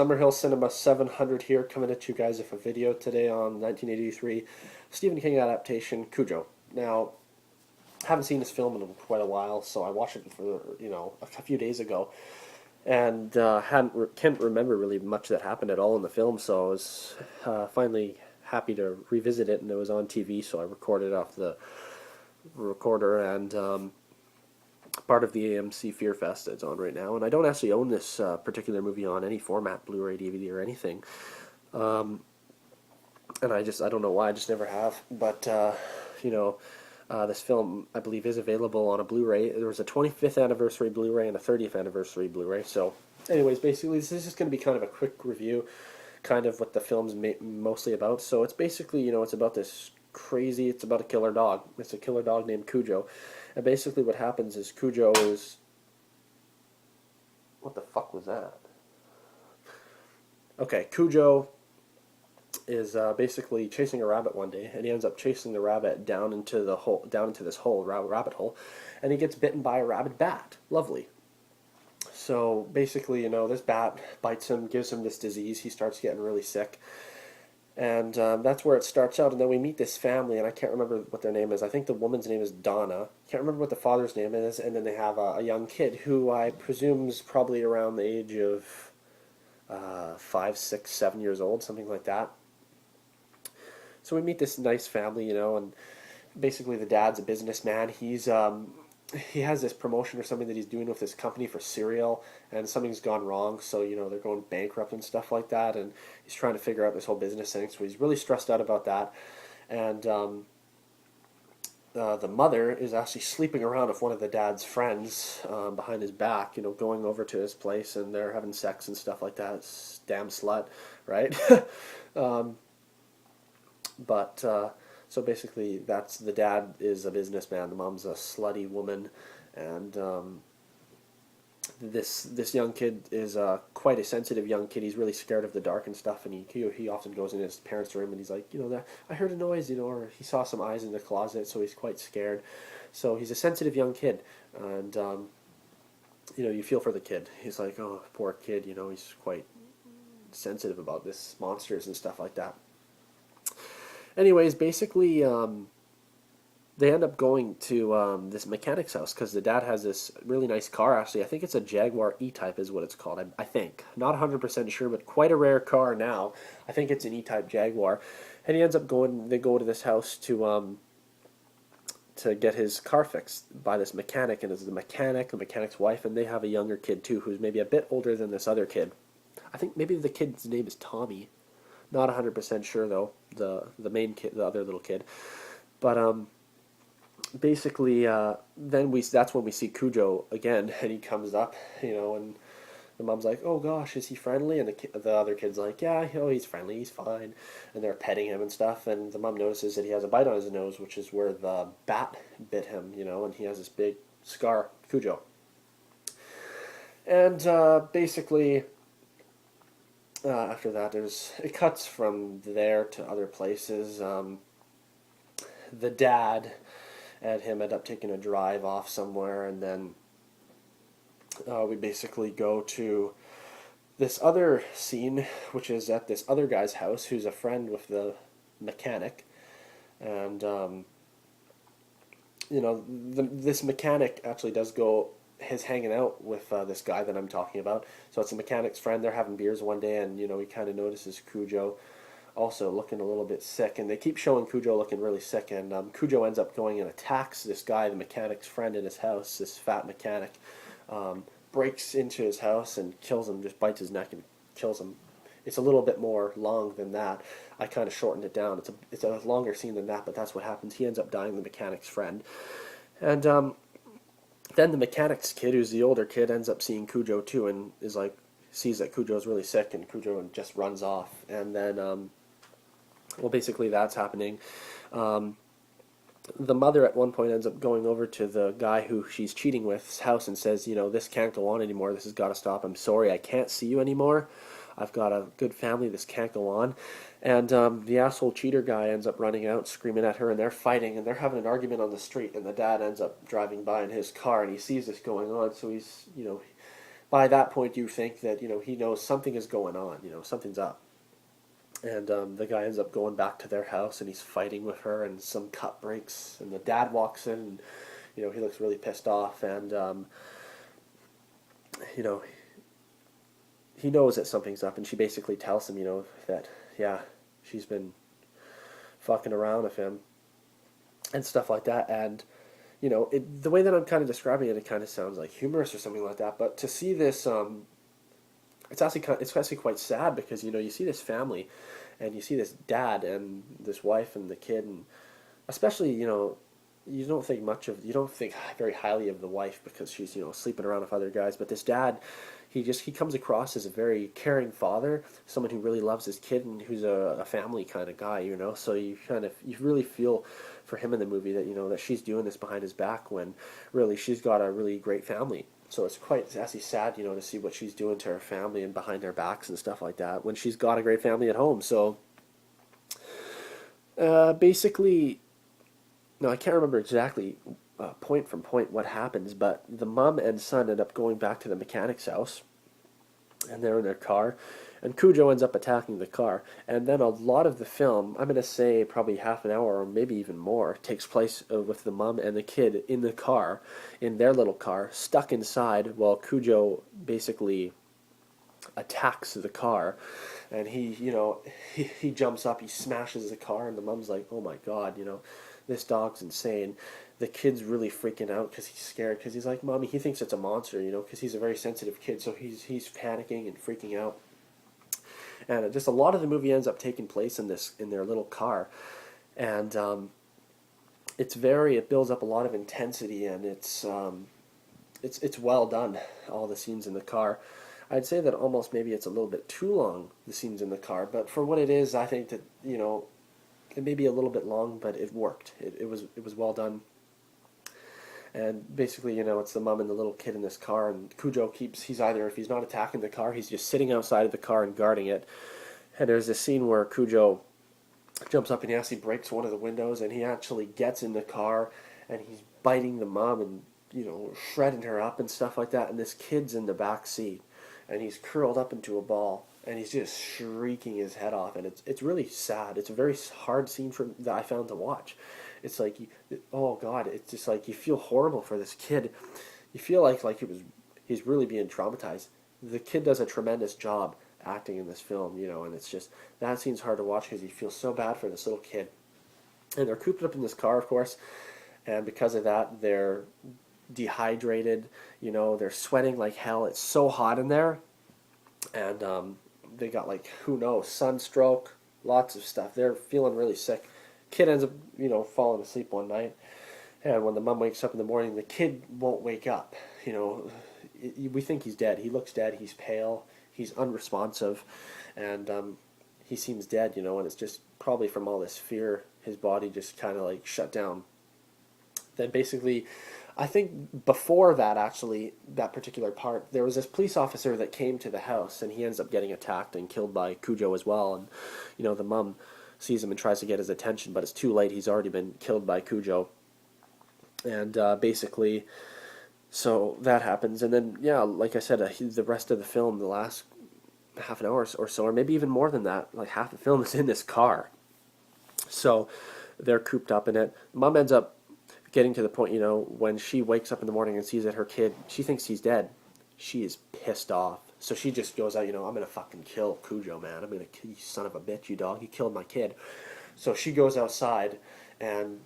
Summerhill Cinema 700 here, coming at you guys with a video today on 1983 Stephen King adaptation, Cujo. Now, I haven't seen this film in quite a while, so I watched it for, a few days ago, and can't remember really much that happened at all in the film, so I was finally happy to revisit it, and it was on TV, so I recorded off the recorder, and part of the AMC Fear Fest that's on right now, and I don't actually own this particular movie on any format, Blu-ray, DVD, or anything. And I don't know why, I just never have. But this film, I believe, is available on a Blu-ray. There was a 25th anniversary Blu-ray and a 30th anniversary Blu-ray. So, anyways, basically, this is just going to be kind of a quick review, kind of what the film's mostly about. So it's basically, it's about this crazy. It's about a killer dog. It's a killer dog named Cujo. And basically what happens is Cujo is... What the fuck was that? Okay, Cujo is basically chasing a rabbit one day, and he ends up chasing the rabbit down into this hole, rabbit hole, and he gets bitten by a rabid bat. Lovely. So basically, this bat bites him, gives him this disease. He starts getting really sick. And that's where it starts out, and then we meet this family, and I can't remember what their name is. I think the woman's name is Donna. Can't remember what the father's name is, and then they have a young kid who I presume is probably around the age of 5, 6, 7 years old, something like that. So we meet this nice family, and basically the dad's a businessman. He has this promotion or something that he's doing with this company for cereal, and something's gone wrong, so they're going bankrupt and stuff like that, and he's trying to figure out this whole business thing, so he's really stressed out about that. And the mother is actually sleeping around with one of the dad's friends behind his back, going over to his place, and they're having sex and stuff like that. Damn slut, right? But so basically, that's the dad is a businessman, the mom's a slutty woman, and this young kid is quite a sensitive young kid. He's really scared of the dark and stuff, and he often goes in his parents' room and he's like, I heard a noise, or he saw some eyes in the closet, so he's quite scared. So he's a sensitive young kid, and you feel for the kid. He's like, oh, poor kid, he's quite sensitive about this monsters and stuff like that. Anyways, basically, they end up going to this mechanic's house because the dad has this really nice car. Actually, I think it's a Jaguar E-Type is what it's called. I think. Not 100% sure, but quite a rare car now. I think it's an E-Type Jaguar. And he ends up they go to this house to get his car fixed by this mechanic. And it's the mechanic's wife, and they have a younger kid too, who's maybe a bit older than this other kid. I think maybe the kid's name is Tommy. Not 100% sure though, the main kid, the other little kid. But basically that's when we see Cujo again, and he comes up, and the mom's like, "Oh gosh, is he friendly?" And the other kid's like, "Yeah, he's friendly, he's fine." And they're petting him and stuff, and the mom notices that he has a bite on his nose, which is where the bat bit him, and he has this big scar, Cujo. And basically after that, it cuts from there to other places. The dad and him end up taking a drive off somewhere, and then we basically go to this other scene, which is at this other guy's house, who's a friend with the mechanic, and this mechanic actually does go. He's hanging out with this guy that I'm talking about. So it's a mechanic's friend. They're having beers one day, and he kind of notices Cujo also looking a little bit sick, and they keep showing Cujo looking really sick, and Cujo ends up going and attacks this guy, the mechanic's friend, in his house. This fat mechanic breaks into his house and kills him, just bites his neck and kills him. It's a little bit more long than that. I kind of shortened it down. It's a longer scene than that, but that's what happens. He ends up dying, the mechanic's friend, and then the mechanic's kid, who's the older kid, ends up seeing Cujo too, and is like, sees that Cujo's really sick, and Cujo just runs off. And then, basically that's happening. The mother at one point ends up going over to the guy who she's cheating with's house and says, this can't go on anymore. This has got to stop. I'm sorry, I can't see you anymore. I've got a good family. This can't go on. And the asshole cheater guy ends up running out, screaming at her, and they're fighting, and they're having an argument on the street, and the dad ends up driving by in his car, and he sees this going on, so he's, by that point you think that he knows something is going on, something's up. And the guy ends up going back to their house, and he's fighting with her, and some cup breaks, and the dad walks in, and he looks really pissed off, and you know he knows that something's up, and she basically tells him, that yeah, she's been fucking around with him and stuff like that. And the way that I'm kind of describing it, it kind of sounds like humorous or something like that. But to see this, it's actually quite sad, because you see this family, and you see this dad and this wife and the kid, and especially you don't think very highly of the wife, because she's sleeping around with other guys. But this dad, he comes across as a very caring father, someone who really loves his kid, and who's a family kind of guy. So you really feel for him in the movie that that she's doing this behind his back, when really she's got a really great family. So it's actually sad, to see what she's doing to her family and behind their backs and stuff like that, when she's got a great family at home. So basically, no, I can't remember exactly point from point what happens, but the mom and son end up going back to the mechanic's house, and they're in their car, and Cujo ends up attacking the car. And then a lot of the film, I'm going to say probably half an hour or maybe even more, takes place with the mom and the kid in the car, in their little car, stuck inside, while Cujo basically attacks the car. And he jumps up, he smashes the car, and the mom's like, oh my god, this dog's insane. The kid's really freaking out because he's scared, because he's like, mommy, he thinks it's a monster, because he's a very sensitive kid, so he's panicking and freaking out. And just a lot of the movie ends up taking place in their little car, and it builds up a lot of intensity, and it's well done, all the scenes in the car. I'd say that almost maybe it's a little bit too long, the scenes in the car, but for what it is, I think that it may be a little bit long, but it worked. It was well done. And basically, it's the mom and the little kid in this car, and Cujo if he's not attacking the car, he's just sitting outside of the car and guarding it. And there's this scene where Cujo jumps up and he actually breaks one of the windows, and he actually gets in the car, and he's biting the mom and, shredding her up and stuff like that. And this kid's in the back seat, and he's curled up into a ball, and he's just shrieking his head off, and it's really sad. It's a very hard scene that I found to watch. It's like, oh god, it's just like you feel horrible for this kid. You feel like he's really being traumatized. The kid does a tremendous job acting in this film, and it's just, that scene's hard to watch because you feel so bad for this little kid. And they're cooped up in this car, of course, and because of that, they're dehydrated. They're sweating like hell. It's so hot in there, and they got, like, who knows, sunstroke, lots of stuff. They're feeling really sick. Kid ends up, falling asleep one night, and when the mom wakes up in the morning, the kid won't wake up. We think he's dead. He looks dead. He's pale. He's unresponsive, and he seems dead. And it's just probably from all this fear, his body just kind of like shut down. Then basically, I think before that, actually, that particular part, there was this police officer that came to the house, and he ends up getting attacked and killed by Cujo as well. And the mom sees him and tries to get his attention, but it's too late. He's already been killed by Cujo. And basically, so that happens. And then, yeah, like I said, the rest of the film, the last half an hour or so, or maybe even more than that, like half the film is in this car. So they're cooped up in it. Mom ends up getting to the point, when she wakes up in the morning and sees that her kid, she thinks he's dead. She is pissed off. So she just goes out, I'm going to fucking kill Cujo, man. I'm going to kill you, son of a bitch, you dog. You killed my kid. So she goes outside, and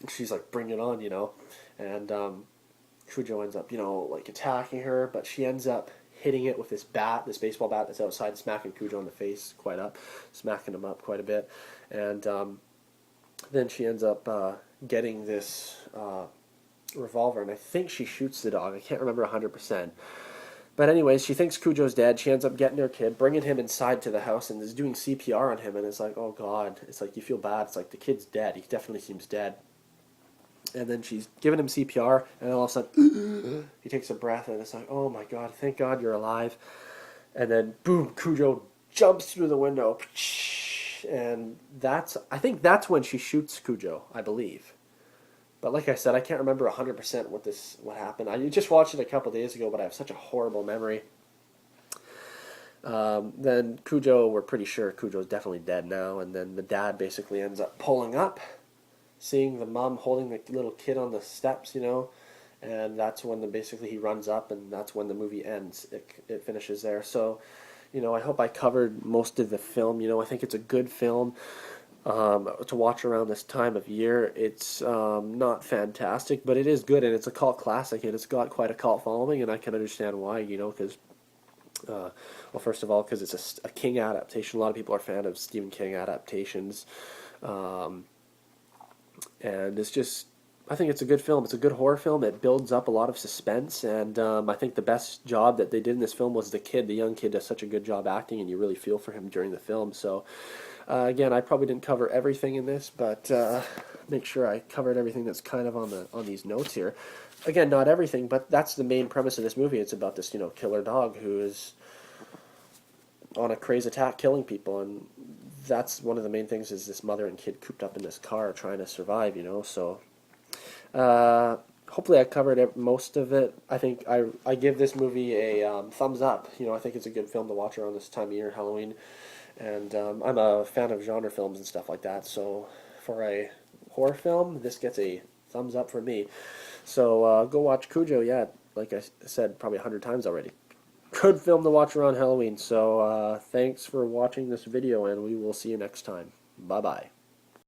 she's like, bring it on, And Cujo ends up, like attacking her, but she ends up hitting it with this baseball bat that's outside, smacking Cujo in the face smacking him up quite a bit. And then she ends up getting this revolver, and I think she shoots the dog. I can't remember 100%. But anyways, she thinks Cujo's dead. She ends up getting her kid, bringing him inside to the house, and is doing CPR on him. And it's like, oh god, it's like you feel bad. It's like the kid's dead. He definitely seems dead. And then she's giving him CPR, and then all of a sudden, he takes a breath, and it's like, oh my god, thank god you're alive. And then, boom, Cujo jumps through the window, and I think that's when she shoots Cujo, I believe. But like I said, I can't remember 100% what happened. I just watched it a couple days ago, but I have such a horrible memory. Then Cujo, we're pretty sure Cujo's definitely dead now, and then the dad basically ends up pulling up, seeing the mom holding the little kid on the steps, and that's when basically he runs up, and that's when the movie ends. It finishes there. So, I hope I covered most of the film. I think it's a good film to watch around this time of year. It's not fantastic, but it is good, and it's a cult classic, and it's got quite a cult following, and I can understand why, because well, first of all, because it's a King adaptation. A lot of people are fan of Stephen King adaptations, um, and I think it's a good film. It's a good horror film. It builds up a lot of suspense, and I think the best job that they did in this film was the kid. The young kid does such a good job acting, and you really feel for him during the film. So, again, I probably didn't cover everything in this, but make sure I covered everything that's kind of on these notes here. Again, not everything, but that's the main premise of this movie. It's about this, killer dog who is on a crazy attack killing people, and that's one of the main things is this mother and kid cooped up in this car trying to survive, so hopefully I covered most of it. I think I give this movie a thumbs up. I think it's a good film to watch around this time of year, Halloween, and I'm a fan of genre films and stuff like that, so for a horror film, this gets a thumbs up for me. So go watch Cujo. Yeah, like I said probably 100 times already. Good film to watch around Halloween. So thanks for watching this video, and we will see you next time. Bye-bye.